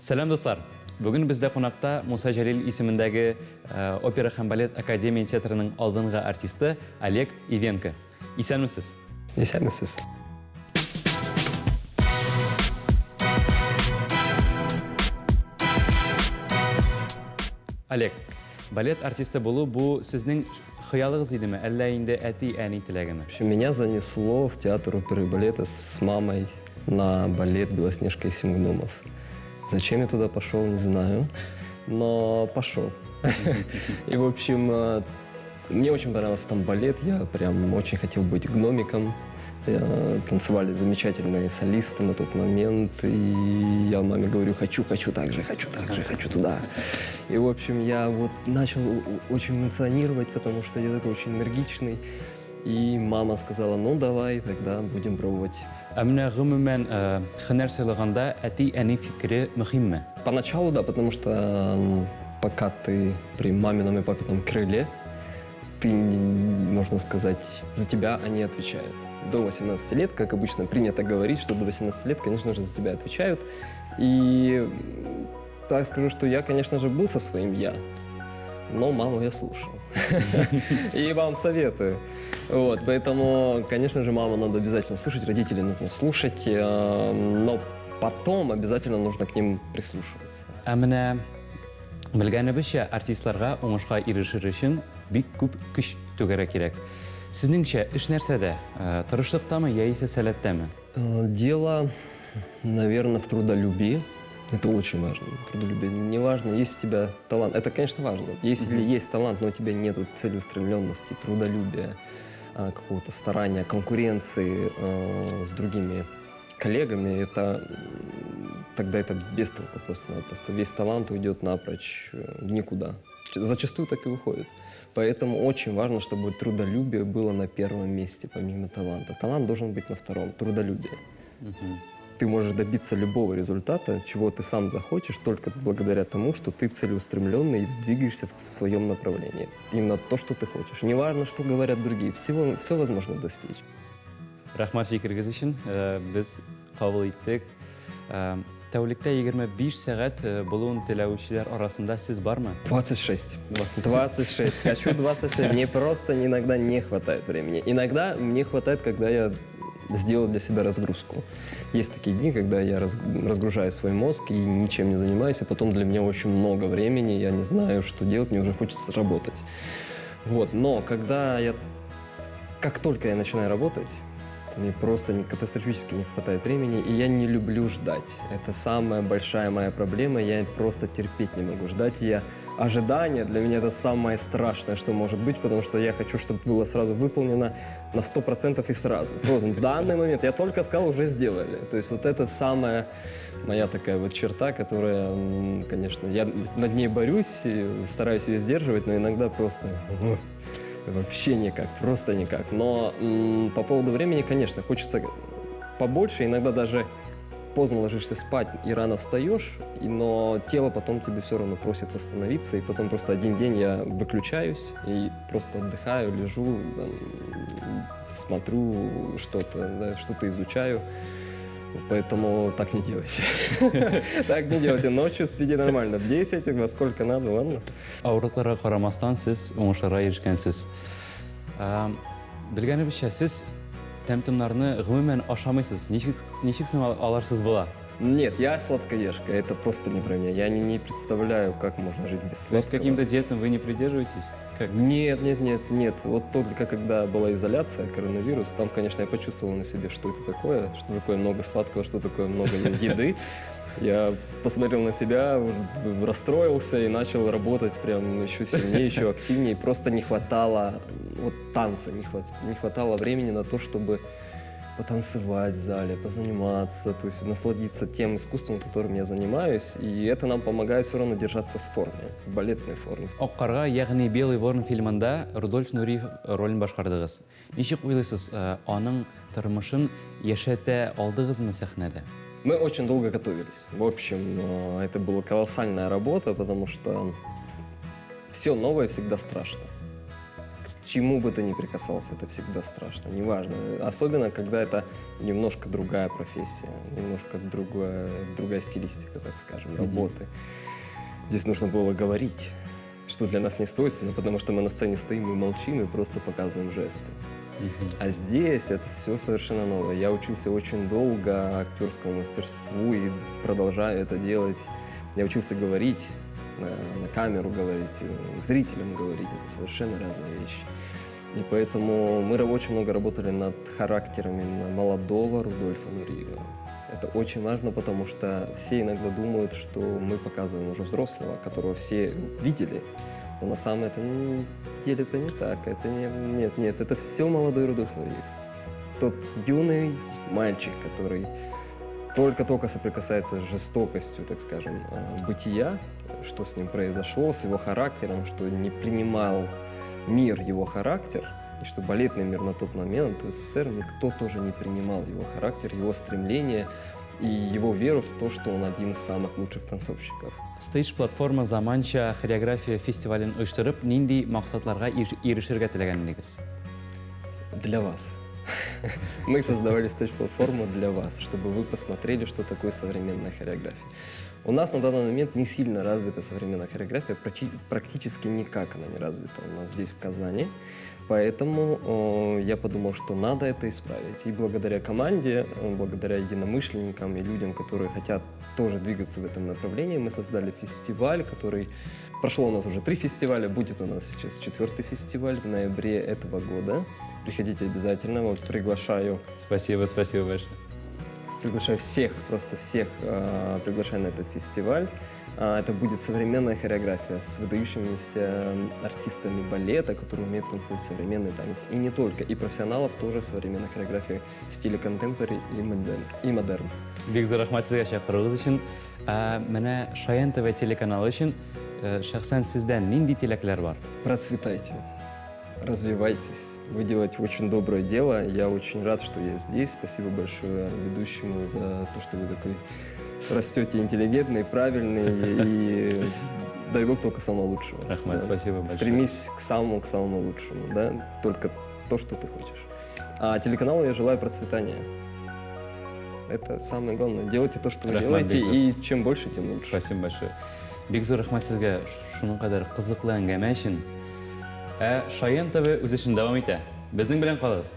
Сәлем достар. Бүгін бізде қонақта Муса Жәлел исеміндегі опера һәм балет академия театрының алдыңғы артисті Олег Ивенко. Исәнмісіз? Исәнмісіз. Олег, балет артисті болу бұл сіздің хыялығыз едімі, әллә инде әти әни тілегімі? Меня занесло в театр оперы и балета с мамой на балет «Белоснежка и 7 гномов». Зачем я туда пошел, не знаю, но пошел. И, в общем, мне очень понравился там балет, я прям очень хотел быть гномиком. Танцевали замечательные солисты на тот момент, и я маме говорю, хочу так же, хочу туда. И, в общем, я вот начал очень эмоционировать, потому что я такой очень энергичный. И мама сказала, ну давай, тогда будем пробовать. Әміне ғымымен хынар сыйлығанда әти әни фикірі мұхиммі? Поначалу, да, потому что пока ты при мамином и папином крыле, ты, можно сказать, за тебя они отвечают. До 18 лет, как обычно принято говорить, что до 18 лет, конечно же, за тебя отвечают. И так скажу, что я, конечно же, был со своим «я», но маму я слушал. И вам советую. Вот, поэтому, конечно же, маму надо обязательно слушать, родителей нужно слушать, но потом обязательно нужно к ним прислушиваться. Әміне білгәнебізше артистларға оңышқа ирешер үшін бик күп күш түгәрі керек. Сізніңше іш нәрсәдә? Тырышлықтамы, яйсе сәләттәме? Дело, наверное, в трудолюбии. Это очень важно. Трудолюбие. Неважно, есть у тебя талант. Это, конечно, важно. Если есть талант, но у тебя нет целеустремленности, трудолюбия, какого-то старания, конкуренции с другими коллегами, тогда это без толку просто-напросто. Весь талант уйдет напрочь в никуда. Зачастую так и выходит. Поэтому очень важно, чтобы трудолюбие было на первом месте, помимо таланта. Талант должен быть на втором, трудолюбие. Ты можешь добиться любого результата, чего ты сам захочешь, только благодаря тому, что ты целеустремленный и двигаешься в своем направлении. Именно то, что ты хочешь. Неважно, что говорят другие, все возможно достичь. Рахмат фикіргіз үшін біз қабыл еттік. Тәулікте 25 сағат болуын тіләушілер арасында сіз бар ма? 26. 26. Хочу 26. Мне просто иногда не хватает времени. Иногда мне хватает, когда я сделал для себя разгрузку. Есть такие дни, когда я разгружаю свой мозг и ничем не занимаюсь, и потом для меня очень много времени, я не знаю, что делать, мне уже хочется работать. Вот. Но как только я начинаю работать, мне просто катастрофически не хватает времени, и я не люблю ждать. Это самая большая моя проблема, я просто терпеть не могу ждать. Ожидание для меня это самое страшное, что может быть, потому что я хочу, чтобы было сразу выполнено на 100% и сразу. Просто в данный момент я только сказал, уже сделали. То есть вот это самая моя такая вот черта, которая, конечно, я над ней борюсь, и стараюсь ее сдерживать, но иногда просто вообще никак, просто никак. Но по поводу времени, конечно, хочется побольше, иногда даже поздно ложишься спать и рано встаешь, но тело потом тебе все равно просит восстановиться, и потом просто один день я выключаюсь и просто отдыхаю, лежу, смотрю что-то изучаю. Поэтому так не делайте. Так не делайте. Ночью спите нормально. В 10, во сколько надо, ладно? Ауырлықтарға қарамастан сіз оңышарға ерішкенсіз. Білгәнебізше сіз тәмтімларны ғымымен ашамайсыз. Нешіксің аларсыз бола? Нет, я сладкоежка. Это просто не про меня. Я не представляю, как можно жить без То есть сладкого. каким-то диетам вы не придерживаетесь? Как? Нет. Вот только когда была изоляция, коронавирус, там, конечно, я почувствовал на себе, что это такое, что такое много сладкого, что такое много еды. Я посмотрел на себя, расстроился и начал работать прям еще сильнее, еще активнее. Просто не хватало танца, не хватало времени на то, чтобы потанцевать в зале, позаниматься, то есть насладиться тем искусством, которым я занимаюсь. И это нам помогает все равно держаться в форме, в балетной форме. Ак қарға, яғни «Белый ворон» фильмында Рудольф Нуриев ролін башқардығыз. Нешік ойлайсыз, аның тырмышын яшәтә алдығызмы сәхнәдә? Мы очень долго готовились. В общем, это была колоссальная работа, потому что все новое всегда страшно. чему бы ты ни прикасался, это всегда страшно, неважно. Особенно, когда это немножко другая профессия, немножко другая стилистика, так скажем, работы. Здесь нужно было говорить, что для нас не свойственно, потому что мы на сцене стоим и молчим, и просто показываем жесты. А здесь это все совершенно новое. Я учился очень долго актерскому мастерству и продолжаю это делать. Я учился говорить, на камеру говорить, к зрителям говорить. Это совершенно разные вещи. И поэтому мы очень много работали над характером именно молодого Рудольфа Нуриева. Это очень важно, потому что все иногда думают, что мы показываем уже взрослого, которого все видели. Но на самом деле это не так. Нет, это все молодой Рудольф Нуриев. Тот юный мальчик, который только-только соприкасается с жестокостью, так скажем, бытия, что с ним произошло, с его характером, что не принимал мир его характер, и что балетный мир на тот момент в СССР никто тоже не принимал его характер, его стремление и его веру в то, что он один из самых лучших танцовщиков. Stage платформа заманча хореография фестивален оештырып, нинди максатларга ирешергә теләгәнлегез? Для вас. Мы создавали стейдж-платформу для вас, чтобы вы посмотрели, что такое современная хореография. У нас на данный момент не сильно развита современная хореография, практически никак она не развита у нас здесь, в Казани. Поэтому я подумал, что надо это исправить. И благодаря команде, благодаря единомышленникам и людям, которые хотят тоже двигаться в этом направлении, мы создали фестиваль, который... Прошло у нас уже 3 фестиваля, будет у нас сейчас 4-й фестиваль в ноябре этого года. Приходите обязательно, вот приглашаю. Спасибо большое. Приглашаю всех, просто всех приглашаю на этот фестиваль. Это будет современная хореография с выдающимися артистами балета, которые умеют танцевать современный танец. И не только, и профессионалов тоже современная хореография в стиле контемпорари и модерн. Бик зур рәхмәт сезгә чакыруыгыз өчен. Менә Шаян ТВ телеканалы өчен шәхсән сездән нинди теләкләр бар? Процветайте, развивайтесь. Вы делаете очень доброе дело. Я очень рад, что я здесь. Спасибо большое ведущему за то, что вы такой растете интеллигентный, правильный. И дай Бог только самого лучшего. Рахмат, да. спасибо большое. Стремись к самому лучшему. Да? Только то, что ты хочешь. А телеканалу я желаю процветания. Это самое главное. Делайте то, что вы Рахмат, делаете. Бекзат. И чем больше, тем лучше. Спасибо большое. Бик зур рәхмәт сезгә шуның кадәр кызыклы әңгәмә өчен. Шаян ТВ үз эшен дәвам итә. Безнең белән калыгыз.